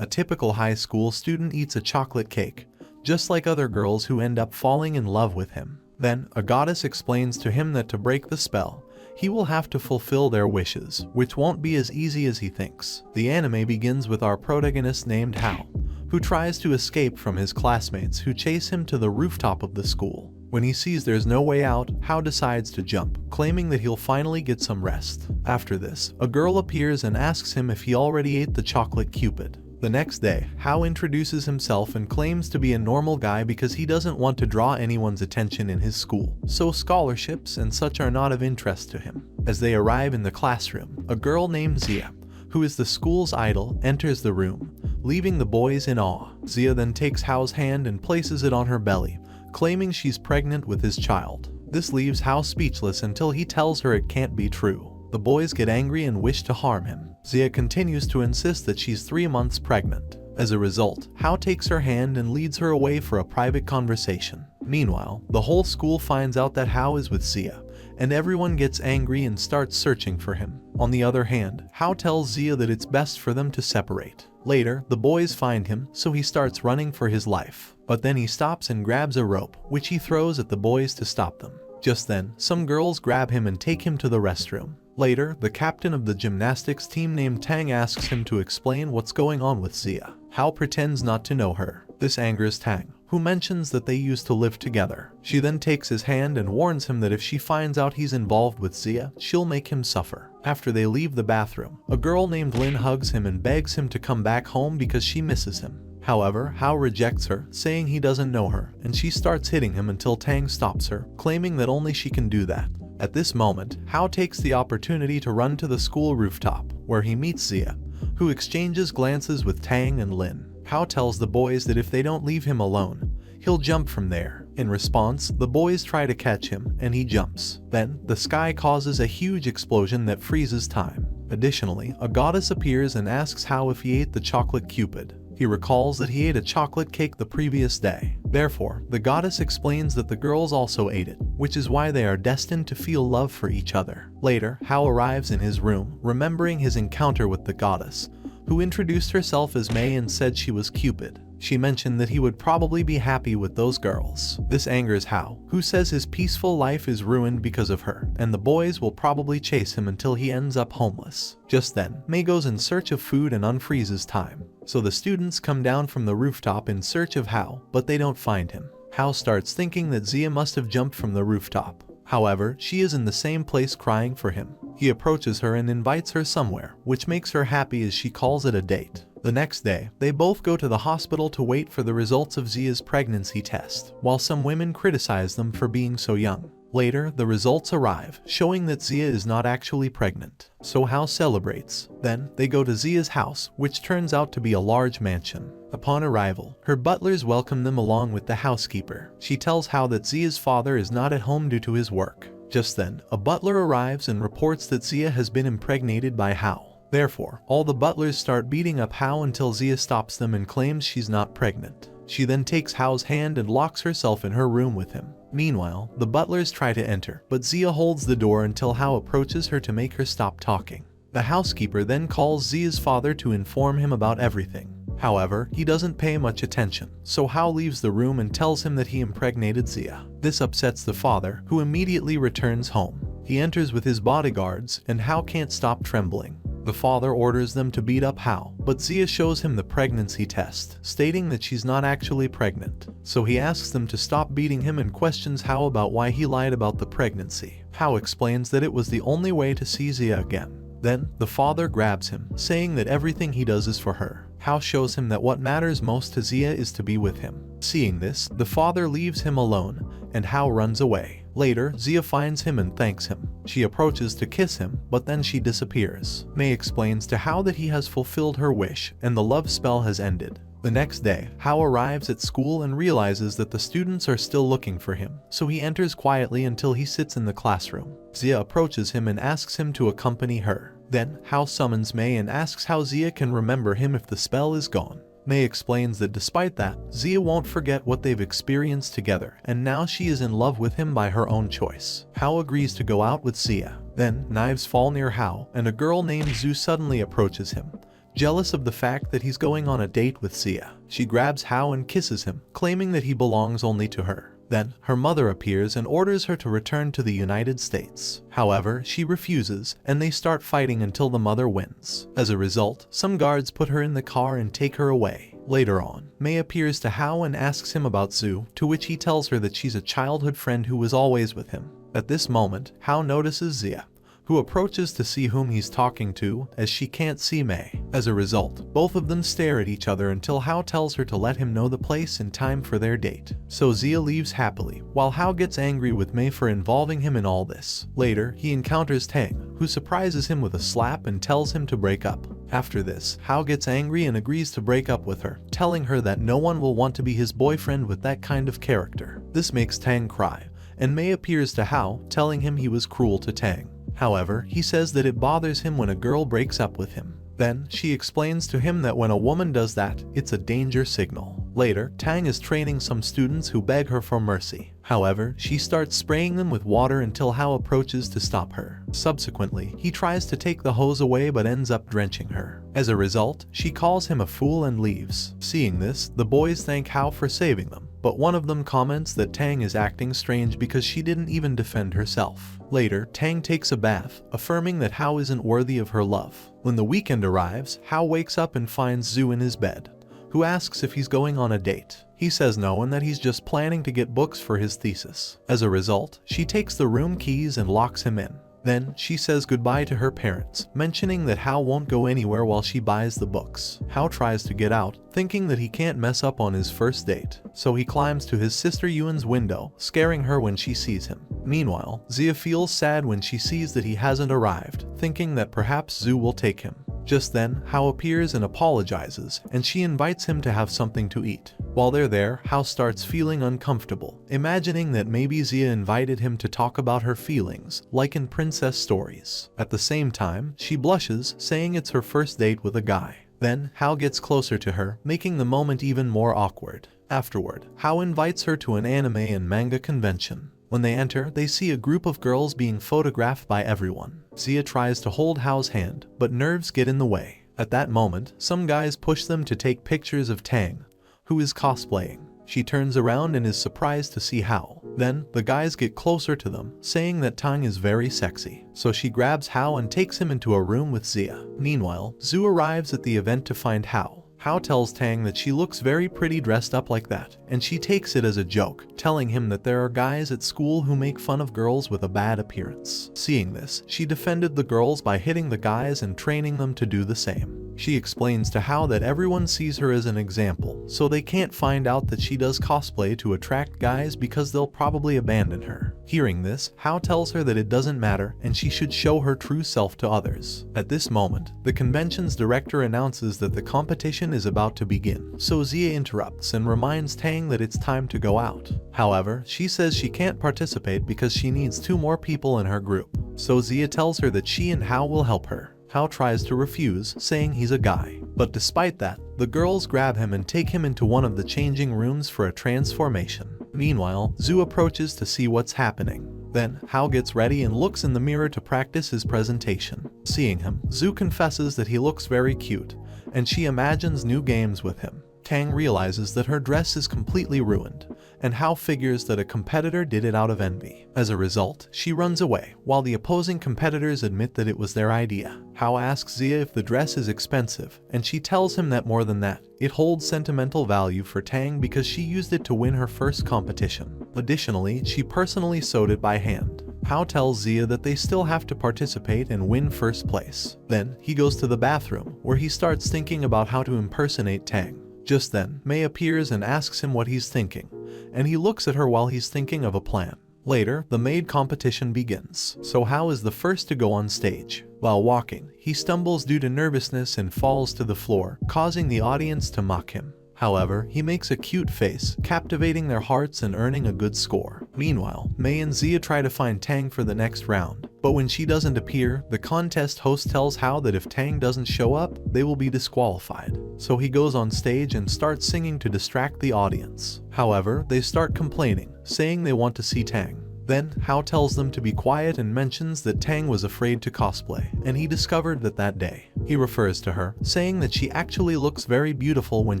A typical high school student eats a chocolate cake, just like other girls who end up falling in love with him. Then, a goddess explains to him that to break the spell, he will have to fulfill their wishes, which won't be as easy as he thinks. The anime begins with our protagonist named Hao, who tries to escape from his classmates who chase him to the rooftop of the school. When he sees there's no way out, Hao decides to jump, claiming that he'll finally get some rest. After this, a girl appears and asks him if he already ate the chocolate cupid. The next day, Hao introduces himself and claims to be a normal guy because he doesn't want to draw anyone's attention in his school, so scholarships and such are not of interest to him. As they arrive in the classroom, a girl named Zia, who is the school's idol, enters the room, leaving the boys in awe. Zia then takes Hao's hand and places it on her belly, claiming she's pregnant with his child. This leaves Hao speechless until he tells her it can't be true. The boys get angry and wish to harm him. Zia continues to insist that she's 3 months pregnant. As a result, Hao takes her hand and leads her away for a private conversation. Meanwhile, the whole school finds out that Hao is with Zia, and everyone gets angry and starts searching for him. On the other hand, Hao tells Zia that it's best for them to separate. Later, the boys find him, so he starts running for his life. But then he stops and grabs a rope, which he throws at the boys to stop them. Just then, some girls grab him and take him to the restroom. Later, the captain of the gymnastics team named Tang asks him to explain what's going on with Zia. Hao pretends not to know her. This angers Tang, who mentions that they used to live together. She then takes his hand and warns him that if she finds out he's involved with Zia, she'll make him suffer. After they leave the bathroom, a girl named Lin hugs him and begs him to come back home because she misses him. However, Hao rejects her, saying he doesn't know her, and she starts hitting him until Tang stops her, claiming that only she can do that. At this moment, Hao takes the opportunity to run to the school rooftop, where he meets Zia, who exchanges glances with Tang and Lin. Hao tells the boys that if they don't leave him alone, he'll jump from there. In response, the boys try to catch him, and he jumps. Then, the sky causes a huge explosion that freezes time. Additionally, a goddess appears and asks Hao if he ate the chocolate cupid. He recalls that he ate a chocolate cake the previous day. Therefore, the goddess explains that the girls also ate it, which is why they are destined to feel love for each other. Later, Hao arrives in his room, remembering his encounter with the goddess, who introduced herself as Mei and said she was Cupid. She mentioned that he would probably be happy with those girls. This angers Hao, who says his peaceful life is ruined because of her, and the boys will probably chase him until he ends up homeless. Just then, Mei goes in search of food and unfreezes time. So the students come down from the rooftop in search of Hao, but they don't find him. Hao starts thinking that Zia must have jumped from the rooftop. However, she is in the same place crying for him. He approaches her and invites her somewhere, which makes her happy as she calls it a date. The next day, they both go to the hospital to wait for the results of Zia's pregnancy test, while some women criticize them for being so young. Later, the results arrive, showing that Zia is not actually pregnant. So Hao celebrates. Then, they go to Zia's house, which turns out to be a large mansion. Upon arrival, her butlers welcome them along with the housekeeper. She tells Hao that Zia's father is not at home due to his work. Just then, a butler arrives and reports that Zia has been impregnated by Hao. Therefore, all the butlers start beating up Hao until Zia stops them and claims she's not pregnant. She then takes Hao's hand and locks herself in her room with him. Meanwhile, the butlers try to enter, but Zia holds the door until Hao approaches her to make her stop talking. The housekeeper then calls Zia's father to inform him about everything. However, he doesn't pay much attention, so Hao leaves the room and tells him that he impregnated Zia. This upsets the father, who immediately returns home. He enters with his bodyguards, and Hao can't stop trembling. The father orders them to beat up Hao, but Zia shows him the pregnancy test, stating that she's not actually pregnant. So he asks them to stop beating him and questions Hao about why he lied about the pregnancy. Hao explains that it was the only way to see Zia again. Then, the father grabs him, saying that everything he does is for her. Hao shows him that what matters most to Zia is to be with him. Seeing this, the father leaves him alone, and Hao runs away. Later, Zia finds him and thanks him. She approaches to kiss him, but then she disappears. Mei explains to Hao that he has fulfilled her wish, and the love spell has ended. The next day, Hao arrives at school and realizes that the students are still looking for him, so he enters quietly until he sits in the classroom. Zia approaches him and asks him to accompany her. Then, Hao summons Mei and asks how Zia can remember him if the spell is gone. Mei explains that despite that, Zia won't forget what they've experienced together, and now she is in love with him by her own choice. Hao agrees to go out with Zia. Then, knives fall near Hao, and a girl named Zhu suddenly approaches him, jealous of the fact that he's going on a date with Zia. She grabs Hao and kisses him, claiming that he belongs only to her. Then, her mother appears and orders her to return to the United States. However, she refuses, and they start fighting until the mother wins. As a result, some guards put her in the car and take her away. Later on, Mei appears to Hao and asks him about Zhu, to which he tells her that she's a childhood friend who was always with him. At this moment, Hao notices Zia, who approaches to see whom he's talking to, as she can't see Mei. As a result, both of them stare at each other until Hao tells her to let him know the place and time for their date. So Zia leaves happily, while Hao gets angry with Mei for involving him in all this. Later, he encounters Tang, who surprises him with a slap and tells him to break up. After this, Hao gets angry and agrees to break up with her, telling her that no one will want to be his boyfriend with that kind of character. This makes Tang cry, and Mei appears to Hao, telling him he was cruel to Tang. However, he says that it bothers him when a girl breaks up with him. Then, she explains to him that when a woman does that, it's a danger signal. Later, Tang is training some students who beg her for mercy. However, she starts spraying them with water until Hao approaches to stop her. Subsequently, he tries to take the hose away but ends up drenching her. As a result, she calls him a fool and leaves. Seeing this, the boys thank Hao for saving them, but one of them comments that Tang is acting strange because she didn't even defend herself. Later, Tang takes a bath, affirming that Hao isn't worthy of her love. When the weekend arrives, Hao wakes up and finds Zhu in his bed, who asks if he's going on a date. He says no and that he's just planning to get books for his thesis. As a result, she takes the room keys and locks him in. Then, she says goodbye to her parents, mentioning that Hao won't go anywhere while she buys the books. Hao tries to get out, thinking that he can't mess up on his first date, so he climbs to his sister Yuan's window, scaring her when she sees him. Meanwhile, Zia feels sad when she sees that he hasn't arrived, thinking that perhaps Zhu will take him. Just then, Hao appears and apologizes, and she invites him to have something to eat. While they're there, Hao starts feeling uncomfortable, imagining that maybe Zia invited him to talk about her feelings, like in princess stories. At the same time, she blushes, saying it's her first date with a guy. Then, Hao gets closer to her, making the moment even more awkward. Afterward, Hao invites her to an anime and manga convention. When they enter, they see a group of girls being photographed by everyone. Zia tries to hold Hao's hand, but nerves get in the way. At that moment, some guys push them to take pictures of Tang, who is cosplaying. She turns around and is surprised to see Hao. Then, the guys get closer to them, saying that Tang is very sexy. So she grabs Hao and takes him into a room with Zia. Meanwhile, Zhu arrives at the event to find Hao. Hao tells Tang that she looks very pretty dressed up like that, and she takes it as a joke, telling him that there are guys at school who make fun of girls with a bad appearance. Seeing this, she defended the girls by hitting the guys and training them to do the same. She explains to Hao that everyone sees her as an example, so they can't find out that she does cosplay to attract guys because they'll probably abandon her. Hearing this, Hao tells her that it doesn't matter and she should show her true self to others. At this moment, the convention's director announces that the competition is about to begin, so Zia interrupts and reminds Tang that it's time to go out. However, she says she can't participate because she needs 2 more people in her group, so Zia tells her that she and Hao will help her. Hao tries to refuse, saying he's a guy. But despite that, the girls grab him and take him into one of the changing rooms for a transformation. Meanwhile, Zhu approaches to see what's happening. Then, Hao gets ready and looks in the mirror to practice his presentation. Seeing him, Zhu confesses that he looks very cute, and she imagines new games with him. Tang realizes that her dress is completely ruined, and Hao figures that a competitor did it out of envy. As a result, she runs away, while the opposing competitors admit that it was their idea. Hao asks Zia if the dress is expensive, and she tells him that more than that, it holds sentimental value for Tang because she used it to win her first competition. Additionally, she personally sewed it by hand. Hao tells Zia that they still have to participate and win first place. Then, he goes to the bathroom, where he starts thinking about how to impersonate Tang. Just then, Mei appears and asks him what he's thinking, and he looks at her while he's thinking of a plan. Later, the maid competition begins, so Hao is the first to go on stage. While walking, he stumbles due to nervousness and falls to the floor, causing the audience to mock him. However, he makes a cute face, captivating their hearts and earning a good score. Meanwhile, Mei and Zia try to find Tang for the next round, but when she doesn't appear, the contest host tells Hao that if Tang doesn't show up, they will be disqualified. So he goes on stage and starts singing to distract the audience. However, they start complaining, saying they want to see Tang. Then, Hao tells them to be quiet and mentions that Tang was afraid to cosplay, and he discovered that day. He refers to her, saying that she actually looks very beautiful when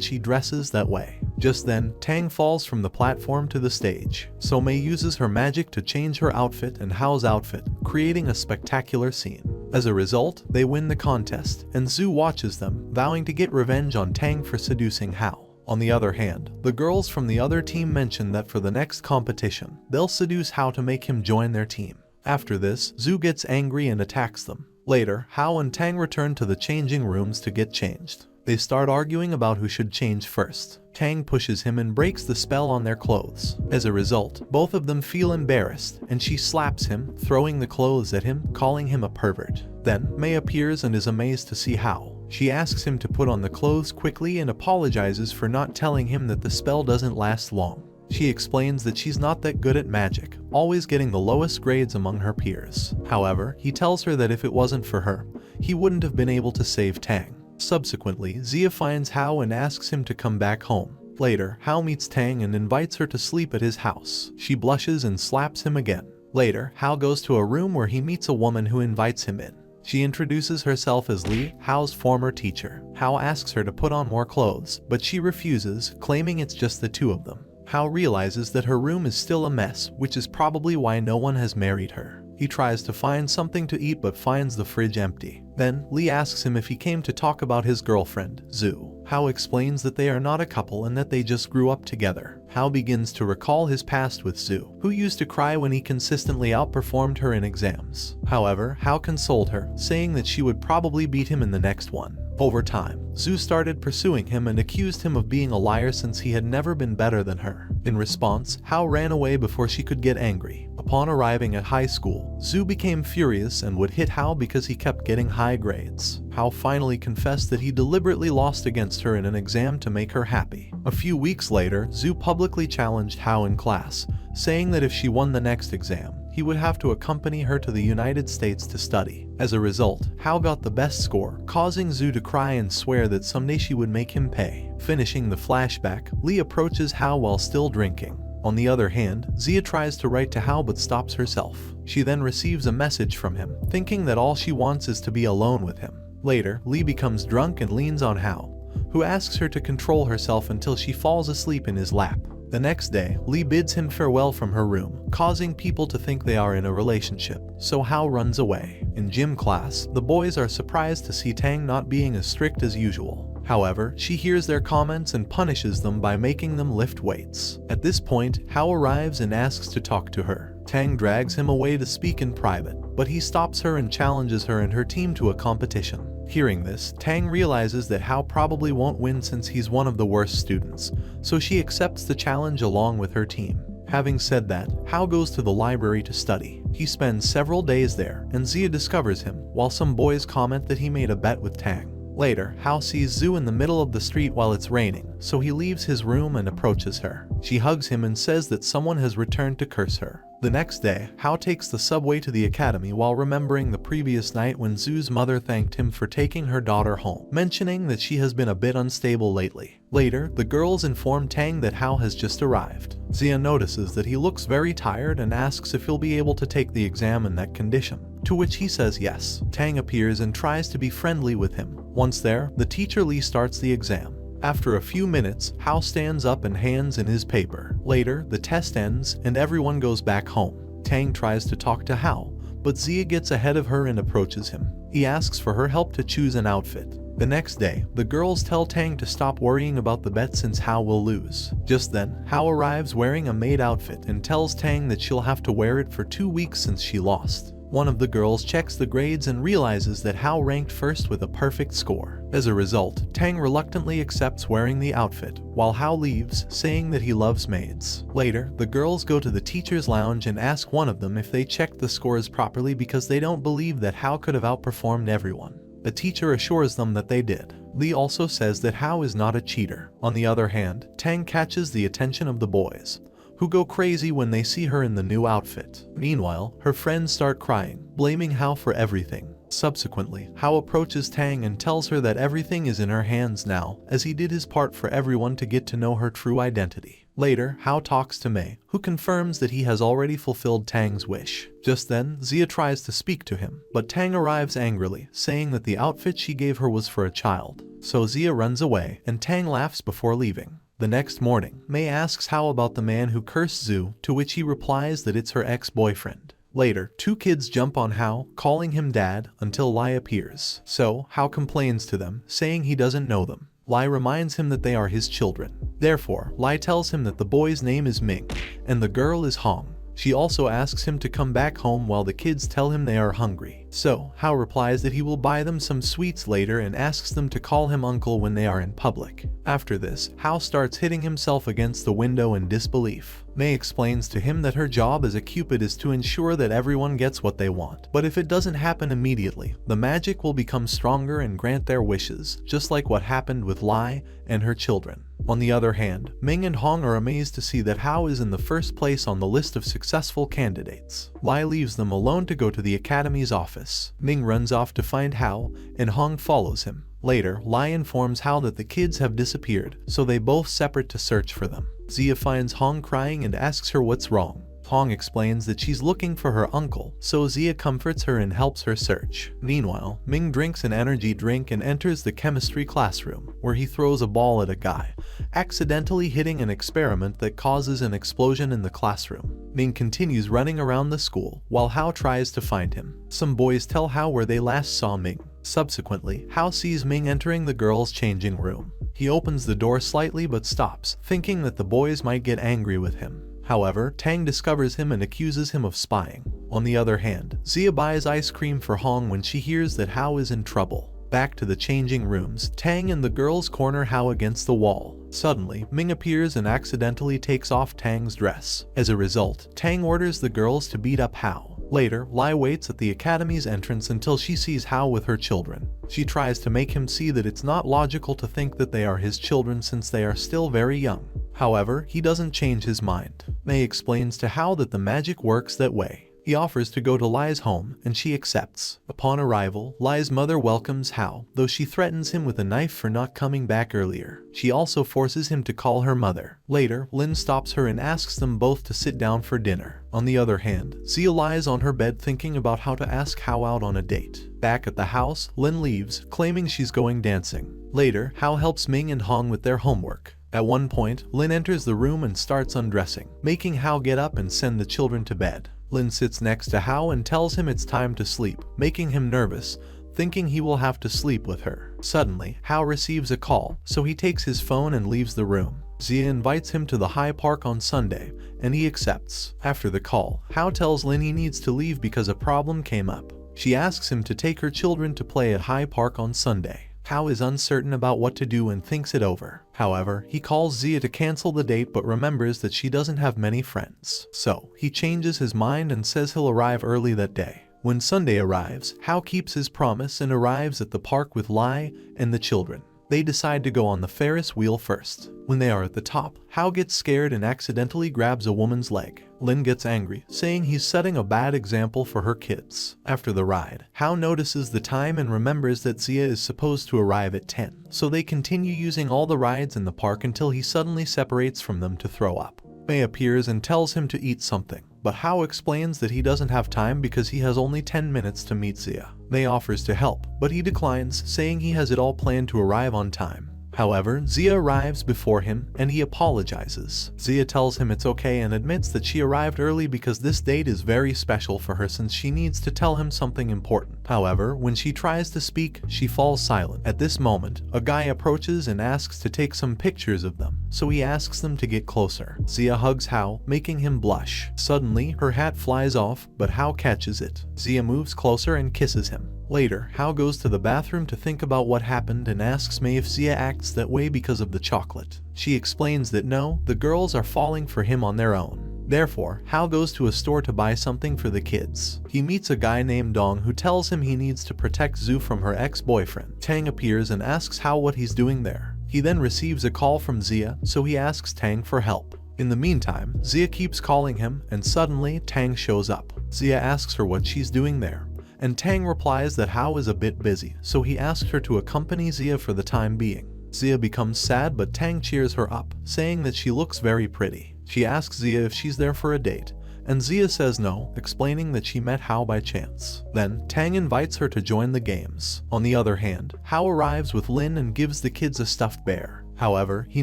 she dresses that way. Just then, Tang falls from the platform to the stage. So Mei uses her magic to change her outfit and Hao's outfit, creating a spectacular scene. As a result, they win the contest, and Zhu watches them, vowing to get revenge on Tang for seducing Hao. On the other hand, the girls from the other team mention that for the next competition, they'll seduce Hao to make him join their team. After this, Zhu gets angry and attacks them. Later, Hao and Tang return to the changing rooms to get changed. They start arguing about who should change first. Tang pushes him and breaks the spell on their clothes. As a result, both of them feel embarrassed, and she slaps him, throwing the clothes at him, calling him a pervert. Then, Mei appears and is amazed to see Hao. She asks him to put on the clothes quickly and apologizes for not telling him that the spell doesn't last long. She explains that she's not that good at magic, always getting the lowest grades among her peers. However, he tells her that if it wasn't for her, he wouldn't have been able to save Tang. Subsequently, Xia finds Hao and asks him to come back home. Later, Hao meets Tang and invites her to sleep at his house. She blushes and slaps him again. Later, Hao goes to a room where he meets a woman who invites him in. She introduces herself as Li, Hao's former teacher. Hao asks her to put on more clothes, but she refuses, claiming it's just the two of them. Hao realizes that her room is still a mess, which is probably why no one has married her. He tries to find something to eat but finds the fridge empty. Then, Li asks him if he came to talk about his girlfriend, Zhu. Hao explains that they are not a couple and that they just grew up together. Hao begins to recall his past with Zhu, who used to cry when he consistently outperformed her in exams. However, Hao consoled her, saying that she would probably beat him in the next one. Over time, Zhu started pursuing him and accused him of being a liar since he had never been better than her. In response, Hao ran away before she could get angry. Upon arriving at high school, Zhu became furious and would hit Hao because he kept getting high grades. Hao finally confessed that he deliberately lost against her in an exam to make her happy. A few weeks later, Zhu publicly challenged Hao in class, saying that if she won the next exam, he would have to accompany her to the United States to study. As a result, Hao got the best score, causing Zhu to cry and swear that someday she would make him pay. Finishing the flashback, Li approaches Hao while still drinking. On the other hand, Xia tries to write to Hao but stops herself. She then receives a message from him, thinking that all she wants is to be alone with him. Later, Li becomes drunk and leans on Hao, who asks her to control herself until she falls asleep in his lap. The next day, Li bids him farewell from her room, causing people to think they are in a relationship, so Hao runs away. In gym class, the boys are surprised to see Tang not being as strict as usual. However, she hears their comments and punishes them by making them lift weights. At this point, Hao arrives and asks to talk to her. Tang drags him away to speak in private, but he stops her and challenges her and her team to a competition. Hearing this, Tang realizes that Hao probably won't win since he's one of the worst students, so she accepts the challenge along with her team. Having said that, Hao goes to the library to study. He spends several days there, and Xia discovers him, while some boys comment that he made a bet with Tang. Later, Hao sees Zhu in the middle of the street while it's raining, so he leaves his room and approaches her. She hugs him and says that someone has returned to curse her. The next day, Hao takes the subway to the academy while remembering the previous night when Zhu's mother thanked him for taking her daughter home, mentioning that she has been a bit unstable lately. Later, the girls inform Tang that Hao has just arrived. Xia notices that he looks very tired and asks if he'll be able to take the exam in that condition, to which he says yes. Tang appears and tries to be friendly with him. Once there, the teacher Li starts the exam. After a few minutes, Hao stands up and hands in his paper. Later, the test ends and everyone goes back home. Tang tries to talk to Hao, but Xia gets ahead of her and approaches him. He asks for her help to choose an outfit. The next day, the girls tell Tang to stop worrying about the bet since Hao will lose. Just then, Hao arrives wearing a maid outfit and tells Tang that she'll have to wear it for 2 weeks since she lost. One of the girls checks the grades and realizes that Hao ranked first with a perfect score. As a result, Tang reluctantly accepts wearing the outfit, while Hao leaves, saying that he loves maids. Later, the girls go to the teacher's lounge and ask one of them if they checked the scores properly because they don't believe that Hao could have outperformed everyone. The teacher assures them that they did. Li also says that Hao is not a cheater. On the other hand, Tang catches the attention of the boys, who go crazy when they see her in the new outfit. Meanwhile, her friends start crying, blaming Hao for everything. Subsequently, Hao approaches Tang and tells her that everything is in her hands now, as he did his part for everyone to get to know her true identity. Later, Hao talks to Mei, who confirms that he has already fulfilled Tang's wish. Just then, Xia tries to speak to him, but Tang arrives angrily, saying that the outfit she gave her was for a child. So Xia runs away, and Tang laughs before leaving. The next morning, Mei asks Hao about the man who cursed Zhu, to which he replies that it's her ex-boyfriend. Later, two kids jump on Hao, calling him dad, until Lai appears. So, Hao complains to them, saying he doesn't know them. Lai reminds him that they are his children. Therefore, Lai tells him that the boy's name is Ming, and the girl is Hong. She also asks him to come back home while the kids tell him they are hungry. So, Hao replies that he will buy them some sweets later and asks them to call him uncle when they are in public. After this, Hao starts hitting himself against the window in disbelief. Mei explains to him that her job as a cupid is to ensure that everyone gets what they want. But if it doesn't happen immediately, the magic will become stronger and grant their wishes, just like what happened with Lai and her children. On the other hand, Ming and Hong are amazed to see that Hao is in the first place on the list of successful candidates. Lai leaves them alone to go to the academy's office. Ming runs off to find Hao, and Hong follows him. Later, Lai informs Hao that the kids have disappeared, so they both separate to search for them. Xia finds Hong crying and asks her what's wrong. Hong explains that she's looking for her uncle, so Xia comforts her and helps her search. Meanwhile, Ming drinks an energy drink and enters the chemistry classroom, where he throws a ball at a guy, accidentally hitting an experiment that causes an explosion in the classroom. Ming continues running around the school, while Hao tries to find him. Some boys tell Hao where they last saw Ming. Subsequently, Hao sees Ming entering the girls' changing room. He opens the door slightly but stops, thinking that the boys might get angry with him. However, Tang discovers him and accuses him of spying. On the other hand, Xia buys ice cream for Hong when she hears that Hao is in trouble. Back to the changing rooms, Tang and the girls corner Hao against the wall. Suddenly, Ming appears and accidentally takes off Tang's dress. As a result, Tang orders the girls to beat up Hao. Later, Lai waits at the academy's entrance until she sees Hao with her children. She tries to make him see that it's not logical to think that they are his children since they are still very young. However, he doesn't change his mind. Mei explains to Hao that the magic works that way. He offers to go to Lai's home, and she accepts. Upon arrival, Lai's mother welcomes Hao, though she threatens him with a knife for not coming back earlier. She also forces him to call her mother. Later, Lin stops her and asks them both to sit down for dinner. On the other hand, Xia lies on her bed thinking about how to ask Hao out on a date. Back at the house, Lin leaves, claiming she's going dancing. Later, Hao helps Ming and Hong with their homework. At one point, Lin enters the room and starts undressing, making Hao get up and send the children to bed. Lin sits next to Hao and tells him it's time to sleep, making him nervous, thinking he will have to sleep with her. Suddenly, Hao receives a call, so he takes his phone and leaves the room. Xia invites him to the High Park on Sunday, and he accepts. After the call, Hao tells Lin he needs to leave because a problem came up. She asks him to take her children to play at High Park on Sunday. Hao is uncertain about what to do and thinks it over. However, he calls Xia to cancel the date but remembers that she doesn't have many friends. So, he changes his mind and says he'll arrive early that day. When Sunday arrives, Hao keeps his promise and arrives at the park with Lai and the children. They decide to go on the Ferris wheel first. When they are at the top, Hao gets scared and accidentally grabs a woman's leg. Lin gets angry, saying he's setting a bad example for her kids. After the ride, Hao notices the time and remembers that Xia is supposed to arrive at 10. So they continue using all the rides in the park until he suddenly separates from them to throw up. Mei appears and tells him to eat something, but Hao explains that he doesn't have time because he has only 10 minutes to meet Xia. Mei offers to help, but he declines, saying he has it all planned to arrive on time. However, Xia arrives before him, and he apologizes. Xia tells him it's okay and admits that she arrived early because this date is very special for her since she needs to tell him something important. However, when she tries to speak, she falls silent. At this moment, a guy approaches and asks to take some pictures of them, so he asks them to get closer. Xia hugs Hao, making him blush. Suddenly, her hat flies off, but Hao catches it. Xia moves closer and kisses him. Later, Hao goes to the bathroom to think about what happened and asks Mei if Xia acts that way because of the chocolate. She explains that no, the girls are falling for him on their own. Therefore, Hao goes to a store to buy something for the kids. He meets a guy named Dong who tells him he needs to protect Zhu from her ex-boyfriend. Tang appears and asks Hao what he's doing there. He then receives a call from Xia, so he asks Tang for help. In the meantime, Xia keeps calling him, and suddenly Tang shows up. Xia asks her what she's doing there, and Tang replies that Hao is a bit busy, so he asks her to accompany Zia for the time being. Zia becomes sad, but Tang cheers her up, saying that she looks very pretty. She asks Zia if she's there for a date, and Zia says no, explaining that she met Hao by chance. Then, Tang invites her to join the games. On the other hand, Hao arrives with Lin and gives the kids a stuffed bear. However, he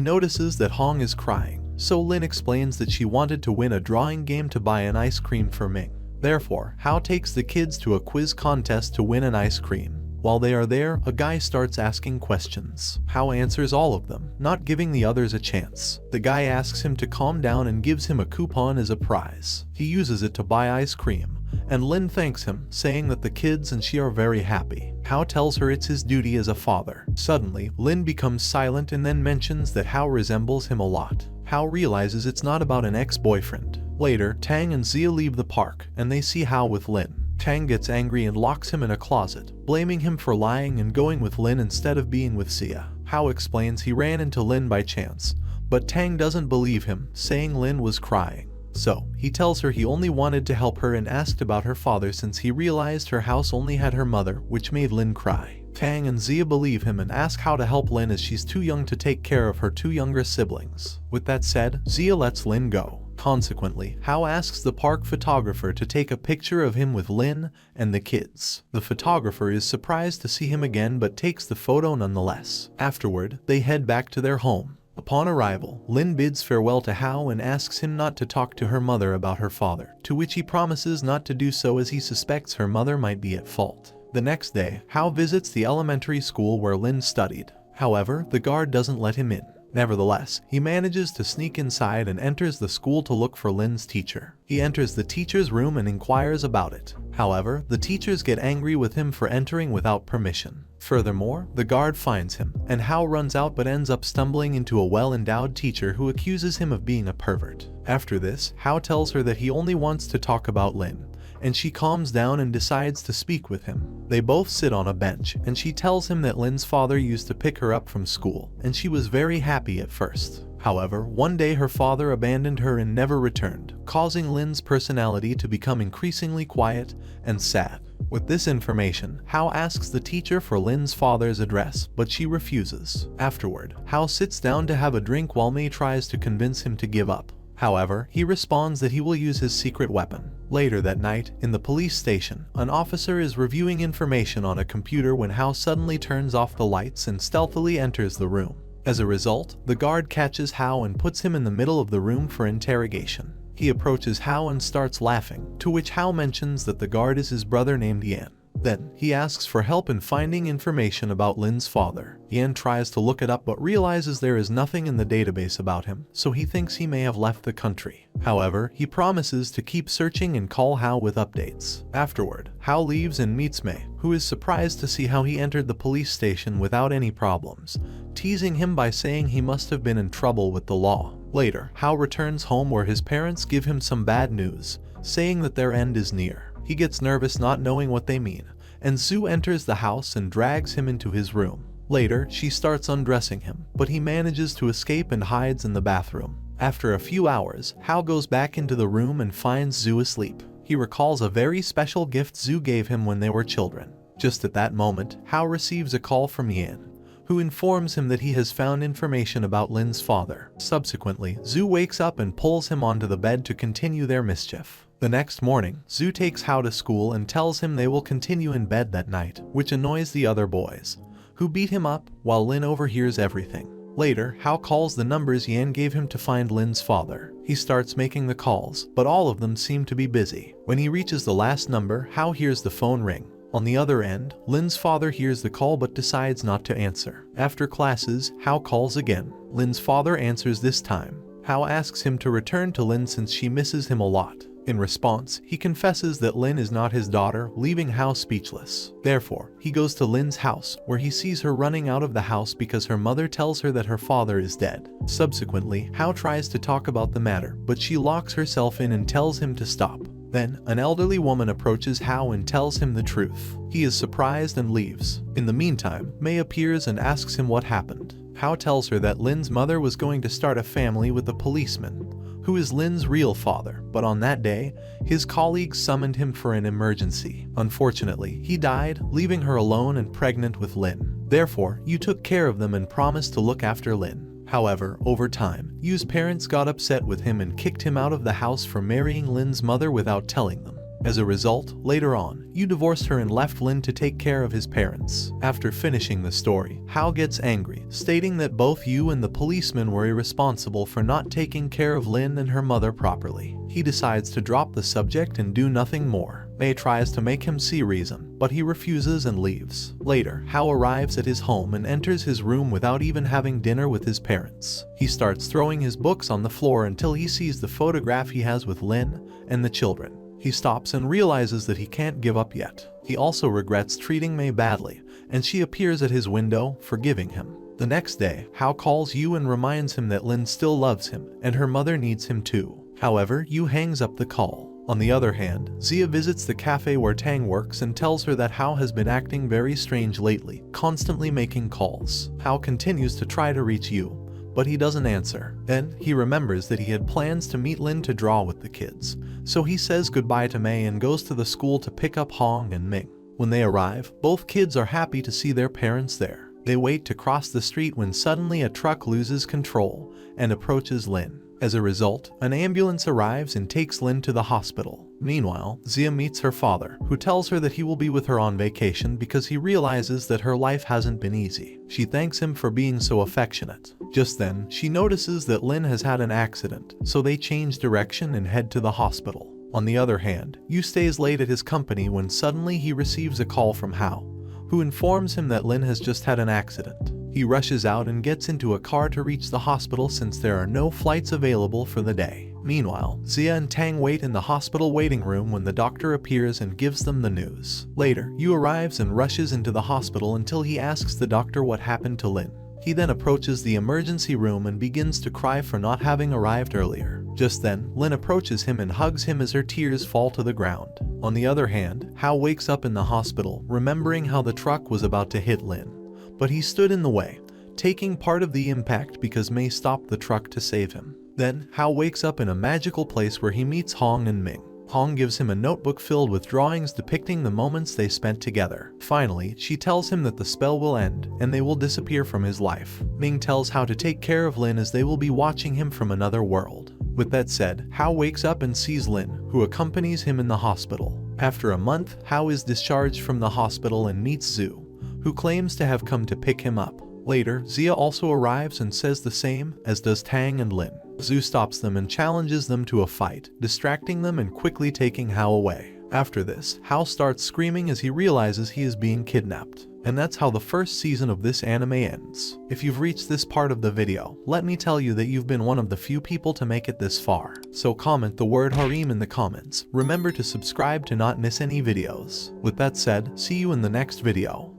notices that Hong is crying, so Lin explains that she wanted to win a drawing game to buy an ice cream for Ming. Therefore, Hao takes the kids to a quiz contest to win an ice cream. While they are there, a guy starts asking questions. Hao answers all of them, not giving the others a chance. The guy asks him to calm down and gives him a coupon as a prize. He uses it to buy ice cream, and Lin thanks him, saying that the kids and she are very happy. Hao tells her it's his duty as a father. Suddenly, Lin becomes silent and then mentions that Hao resembles him a lot. Hao realizes it's not about an ex-boyfriend. Later, Tang and Zia leave the park, and they see Hao with Lin. Tang gets angry and locks him in a closet, blaming him for lying and going with Lin instead of being with Zia. Hao explains he ran into Lin by chance, but Tang doesn't believe him, saying Lin was crying. So, he tells her he only wanted to help her and asked about her father since he realized her house only had her mother, which made Lin cry. Tang and Zia believe him and ask how to help Lin as she's too young to take care of her two younger siblings. With that said, Zia lets Lin go. Consequently, Hao asks the park photographer to take a picture of him with Lin and the kids. The photographer is surprised to see him again but takes the photo nonetheless. Afterward, they head back to their home. Upon arrival, Lin bids farewell to Hao and asks him not to talk to her mother about her father, to which he promises not to do so as he suspects her mother might be at fault. The next day, Hao visits the elementary school where Lin studied. However, the guard doesn't let him in. Nevertheless, he manages to sneak inside and enters the school to look for Lin's teacher. He enters the teacher's room and inquires about it. However, the teachers get angry with him for entering without permission. Furthermore, the guard finds him, and Hao runs out but ends up stumbling into a well-endowed teacher who accuses him of being a pervert. After this, Hao tells her that he only wants to talk about Lin, and she calms down and decides to speak with him. They both sit on a bench, and she tells him that Lin's father used to pick her up from school, and she was very happy at first. However, one day her father abandoned her and never returned, causing Lin's personality to become increasingly quiet and sad. With this information, Hao asks the teacher for Lin's father's address, but she refuses. Afterward, Hao sits down to have a drink while Mei tries to convince him to give up. However, he responds that he will use his secret weapon. Later that night, in the police station, an officer is reviewing information on a computer when Hao suddenly turns off the lights and stealthily enters the room. As a result, the guard catches Hao and puts him in the middle of the room for interrogation. He approaches Hao and starts laughing, to which Hao mentions that the guard is his brother named Yan. Then, he asks for help in finding information about Lin's father. Yan tries to look it up but realizes there is nothing in the database about him, so he thinks he may have left the country. However, he promises to keep searching and call Hao with updates. Afterward, Hao leaves and meets Mei, who is surprised to see how he entered the police station without any problems, teasing him by saying he must have been in trouble with the law. Later, Hao returns home where his parents give him some bad news, saying that their end is near. He gets nervous not knowing what they mean, and Zhu enters the house and drags him into his room. Later, she starts undressing him, but he manages to escape and hides in the bathroom. After a few hours, Hao goes back into the room and finds Zhu asleep. He recalls a very special gift Zhu gave him when they were children. Just at that moment, Hao receives a call from Yan, who informs him that he has found information about Lin's father. Subsequently, Zhu wakes up and pulls him onto the bed to continue their mischief. The next morning, Zhu takes Hao to school and tells him they will continue in bed that night, which annoys the other boys, who beat him up, while Lin overhears everything. Later, Hao calls the numbers Yan gave him to find Lin's father. He starts making the calls, but all of them seem to be busy. When he reaches the last number, Hao hears the phone ring. On the other end, Lin's father hears the call but decides not to answer. After classes, Hao calls again. Lin's father answers this time. Hao asks him to return to Lin since she misses him a lot. In response, he confesses that Lin is not his daughter, leaving Hao speechless. Therefore, he goes to Lin's house, where he sees her running out of the house because her mother tells her that her father is dead. Subsequently, Hao tries to talk about the matter, but she locks herself in and tells him to stop. Then, an elderly woman approaches Hao and tells him the truth. He is surprised and leaves. In the meantime, Mei appears and asks him what happened. Hao tells her that Lin's mother was going to start a family with a policeman, who is Lin's real father, but on that day, his colleagues summoned him for an emergency. Unfortunately, he died, leaving her alone and pregnant with Lin. Therefore, Yu took care of them and promised to look after Lin. However, over time, Yu's parents got upset with him and kicked him out of the house for marrying Lin's mother without telling them. As a result, later on, Yu divorced her and left Lin to take care of his parents. After finishing the story, Hao gets angry, stating that both Yu and the policeman were irresponsible for not taking care of Lin and her mother properly. He decides to drop the subject and do nothing more. Mei tries to make him see reason, but he refuses and leaves. Later, Hao arrives at his home and enters his room without even having dinner with his parents. He starts throwing his books on the floor until he sees the photograph he has with Lin and the children. He stops and realizes that he can't give up yet. He also regrets treating Mei badly, and she appears at his window, forgiving him. The next day, Hao calls Yu and reminds him that Lin still loves him, and her mother needs him too. However, Yu hangs up the call. On the other hand, Zia visits the cafe where Tang works and tells her that Hao has been acting very strange lately, constantly making calls. Hao continues to try to reach Yu, but he doesn't answer. Then, he remembers that he had plans to meet Lin to draw with the kids, so he says goodbye to Mei and goes to the school to pick up Hong and Ming. When they arrive, both kids are happy to see their parents there. They wait to cross the street when suddenly a truck loses control and approaches Lin. As a result, an ambulance arrives and takes Lin to the hospital. Meanwhile, Zia meets her father, who tells her that he will be with her on vacation because he realizes that her life hasn't been easy. She thanks him for being so affectionate. Just then, she notices that Lin has had an accident, so they change direction and head to the hospital. On the other hand, Yu stays late at his company when suddenly he receives a call from Hao, who informs him that Lin has just had an accident. He rushes out and gets into a car to reach the hospital since there are no flights available for the day. Meanwhile, Zia and Tang wait in the hospital waiting room when the doctor appears and gives them the news. Later, Yu arrives and rushes into the hospital until he asks the doctor what happened to Lin. He then approaches the emergency room and begins to cry for not having arrived earlier. Just then, Lin approaches him and hugs him as her tears fall to the ground. On the other hand, Hao wakes up in the hospital, remembering how the truck was about to hit Lin. But he stood in the way, taking part of the impact because Mei stopped the truck to save him. Then, Hao wakes up in a magical place where he meets Hong and Ming. Hong gives him a notebook filled with drawings depicting the moments they spent together. Finally, she tells him that the spell will end, and they will disappear from his life. Ming tells Hao to take care of Lin as they will be watching him from another world. With that said, Hao wakes up and sees Lin, who accompanies him in the hospital. After a month, Hao is discharged from the hospital and meets Zhu, who claims to have come to pick him up. Later, Zia also arrives and says the same, as does Tang and Lin. Zhu stops them and challenges them to a fight, distracting them and quickly taking Hao away. After this, Hao starts screaming as he realizes he is being kidnapped. And that's how the first season of this anime ends. If you've reached this part of the video, let me tell you that you've been one of the few people to make it this far. So comment the word harem in the comments. Remember to subscribe to not miss any videos. With that said, see you in the next video.